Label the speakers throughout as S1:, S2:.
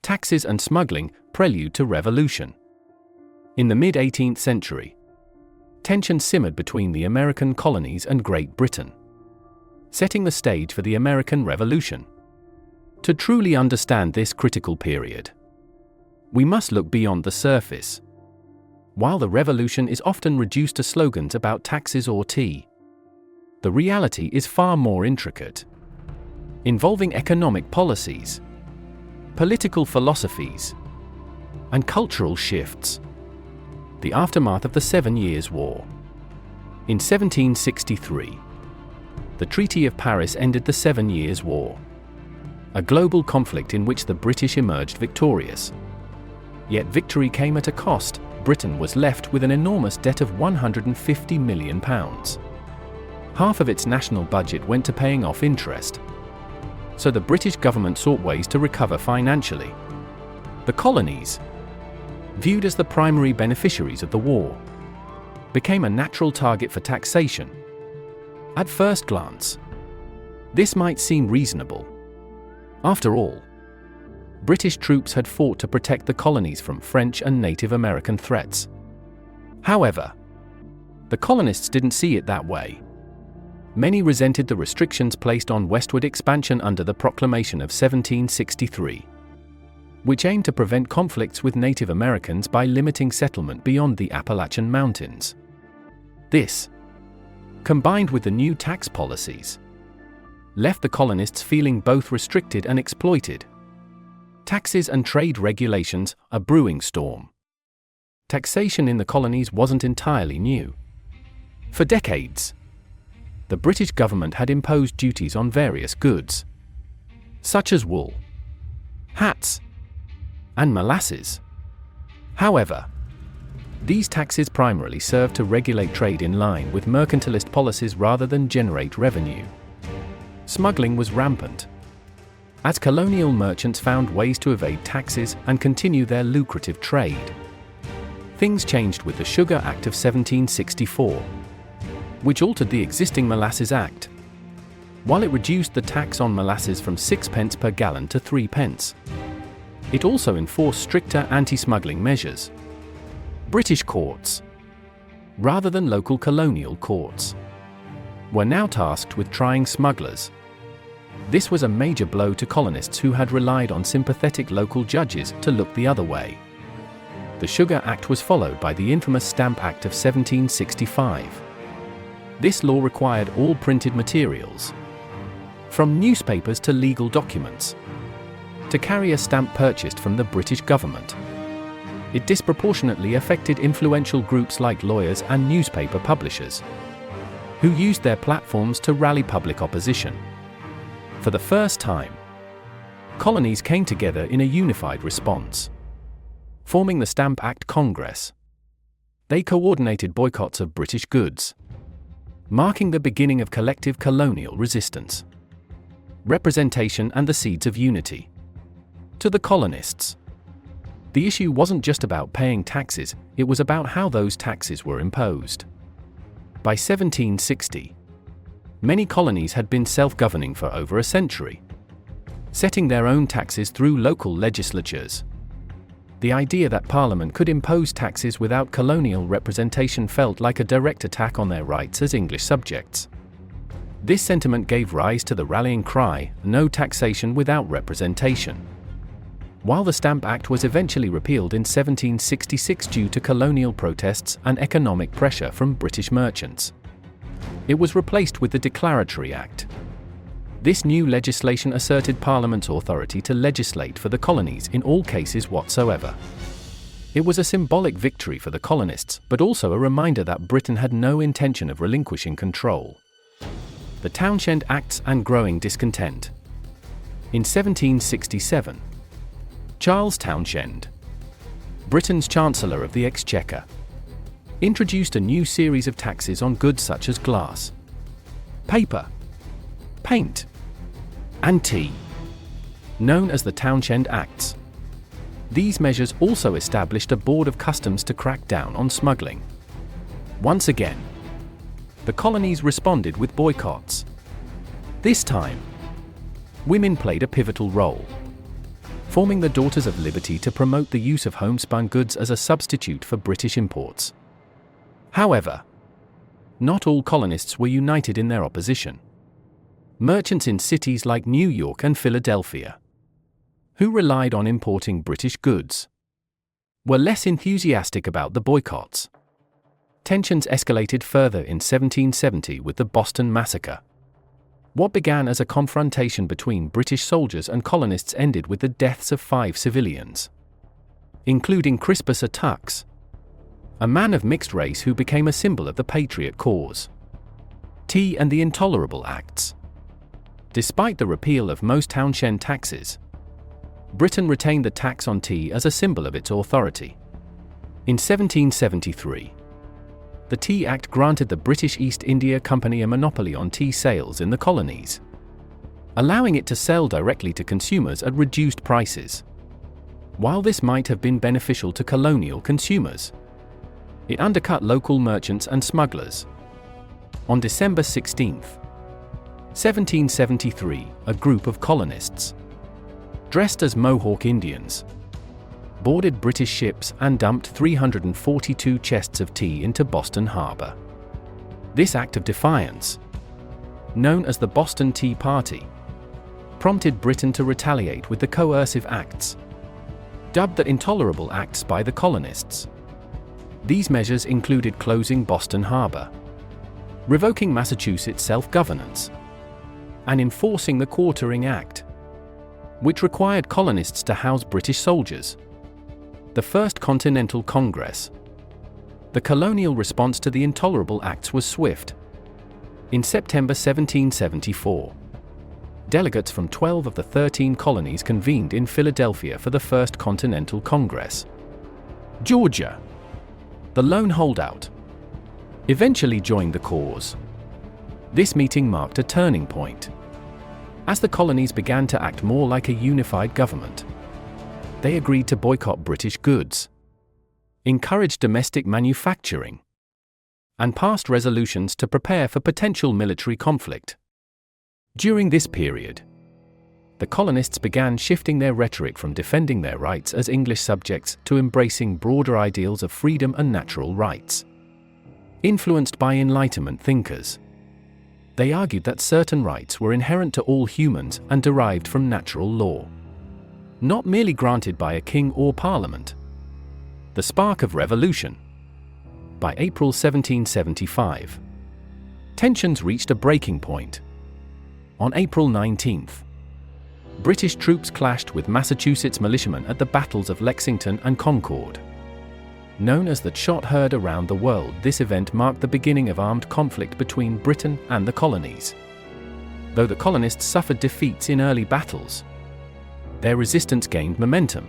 S1: Taxes and Smuggling, Prelude to Revolution. In the mid-18th century, tension simmered between the American colonies and Great Britain, setting the stage for the American Revolution. To truly understand this critical period, we must look beyond the surface. While the revolution is often reduced to slogans about taxes or tea, the reality is far more intricate, involving economic policies, political philosophies, and cultural shifts. The aftermath of the 7 Years' War. In 1763, the Treaty of Paris ended the 7 Years' War, a global conflict in which the British emerged victorious. Yet victory came at a cost. Britain was left with an enormous debt of £150 million. Half of its national budget went to paying off interest. So the British government sought ways to recover financially. The colonies, viewed as the primary beneficiaries of the war, became a natural target for taxation. At first glance, this might seem reasonable. After all, British troops had fought to protect the colonies from French and Native American threats. However, the colonists didn't see it that way. Many resented the restrictions placed on westward expansion under the Proclamation of 1763, which aimed to prevent conflicts with Native Americans by limiting settlement beyond the Appalachian Mountains. This, combined with the new tax policies, left the colonists feeling both restricted and exploited. Taxes and trade regulations, a brewing storm. Taxation in the colonies wasn't entirely new. For decades, the British government had imposed duties on various goods, such as wool, hats, and molasses. However, these taxes primarily served to regulate trade in line with mercantilist policies rather than generate revenue. Smuggling was rampant, as colonial merchants found ways to evade taxes and continue their lucrative trade. Things changed with the Sugar Act of 1764, which altered the existing Molasses Act. While it reduced the tax on molasses from 6 pence per gallon to 3 pence, it also enforced stricter anti-smuggling measures. British courts, rather than local colonial courts, were now tasked with trying smugglers. This was a major blow to colonists who had relied on sympathetic local judges to look the other way. The Sugar Act was followed by the infamous Stamp Act of 1765. This law required all printed materials, from newspapers to legal documents, to carry a stamp purchased from the British government. It disproportionately affected influential groups like lawyers and newspaper publishers, who used their platforms to rally public opposition. For the first time, colonies came together in a unified response, forming the Stamp Act Congress. They coordinated boycotts of British goods, marking the beginning of collective colonial resistance. Representation and the seeds of unity. To the colonists, the issue wasn't just about paying taxes, it was about how those taxes were imposed. By 1760, many colonies had been self-governing for over a century, setting their own taxes through local legislatures. The idea that Parliament could impose taxes without colonial representation felt like a direct attack on their rights as English subjects. This sentiment gave rise to the rallying cry, "No taxation without representation." While the Stamp Act was eventually repealed in 1766 due to colonial protests and economic pressure from British merchants, it was replaced with the Declaratory Act. This new legislation asserted Parliament's authority to legislate for the colonies in all cases whatsoever. It was a symbolic victory for the colonists, but also a reminder that Britain had no intention of relinquishing control. The Townshend Acts and growing discontent. In 1767, Charles Townshend, Britain's Chancellor of the Exchequer, introduced a new series of taxes on goods such as glass, paper, paint, and tea, known as the Townshend Acts. These measures also established a board of customs to crack down on smuggling. Once again, the colonies responded with boycotts. This time, women played a pivotal role. forming the Daughters of Liberty to promote the use of homespun goods as a substitute for British imports. However, not all colonists were united in their opposition. Merchants in cities like New York and Philadelphia, who relied on importing British goods, were less enthusiastic about the boycotts. Tensions escalated further in 1770 with the Boston Massacre. What began as a confrontation between British soldiers and colonists ended with the deaths of 5 civilians, including Crispus Attucks, a man of mixed race who became a symbol of the patriot cause. Tea and the Intolerable Acts. Despite the repeal of most Townshend taxes, Britain retained the tax on tea as a symbol of its authority. In 1773, the Tea Act granted the British East India Company a monopoly on tea sales in the colonies, allowing it to sell directly to consumers at reduced prices. While this might have been beneficial to colonial consumers, it undercut local merchants and smugglers. On December 16, 1773, a group of colonists, dressed as Mohawk Indians, boarded British ships and dumped 342 chests of tea into Boston Harbor. This act of defiance, known as the Boston Tea Party, prompted Britain to retaliate with the coercive acts, dubbed the Intolerable Acts by the colonists. These measures included closing Boston Harbor, revoking Massachusetts self-governance, and enforcing the Quartering Act, which required colonists to house British soldiers. The First Continental Congress. The colonial response to the Intolerable Acts was swift. In September 1774, delegates from 12 of the 13 colonies convened in Philadelphia for the First Continental Congress. Georgia, the lone holdout, eventually joined the cause. This meeting marked a turning point, as the colonies began to act more like a unified government. They agreed to boycott British goods, encouraged domestic manufacturing, and passed resolutions to prepare for potential military conflict. During this period, the colonists began shifting their rhetoric from defending their rights as English subjects to embracing broader ideals of freedom and natural rights. Influenced by Enlightenment thinkers, they argued that certain rights were inherent to all humans and derived from natural law, not merely granted by a king or parliament. The spark of revolution. By April 1775, tensions reached a breaking point. On April 19, British troops clashed with Massachusetts militiamen at the battles of Lexington and Concord. Known as the Shot Heard around the world, this event marked the beginning of armed conflict between Britain and the colonies. Though the colonists suffered defeats in early battles, their resistance gained momentum,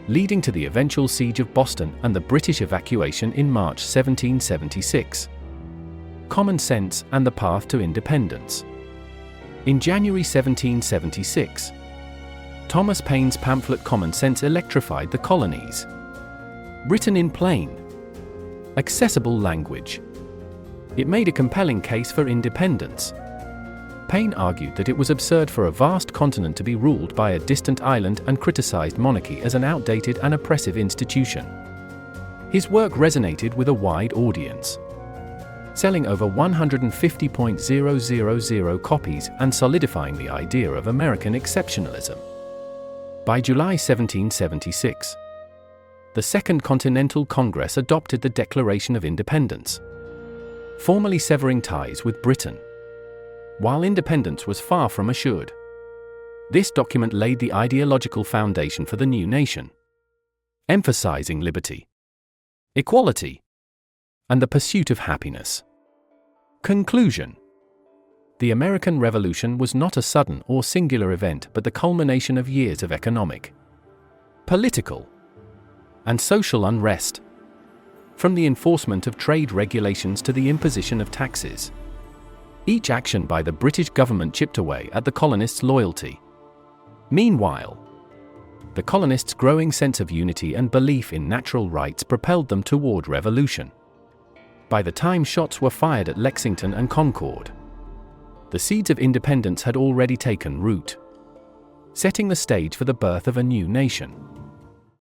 S1: leading to the eventual siege of Boston and the British evacuation in March 1776. Common Sense and the Path to Independence. In January 1776, Thomas Paine's pamphlet Common Sense electrified the colonies. Written in plain, accessible language, it made a compelling case for independence. Paine argued that it was absurd for a vast continent to be ruled by a distant island and criticized monarchy as an outdated and oppressive institution. His work resonated with a wide audience, selling over 150,000 copies and solidifying the idea of American exceptionalism. By July 1776, the Second Continental Congress adopted the Declaration of Independence, formally severing ties with Britain. While independence was far from assured, this document laid the ideological foundation for the new nation, emphasizing liberty, equality, and the pursuit of happiness. Conclusion. The American Revolution was not a sudden or singular event but the culmination of years of economic, political, and social unrest. From the enforcement of trade regulations to the imposition of taxes, each action by the British government chipped away at the colonists' loyalty. Meanwhile, the colonists' growing sense of unity and belief in natural rights propelled them toward revolution. By the time shots were fired at Lexington and Concord, the seeds of independence had already taken root. setting the stage for the birth of a new nation.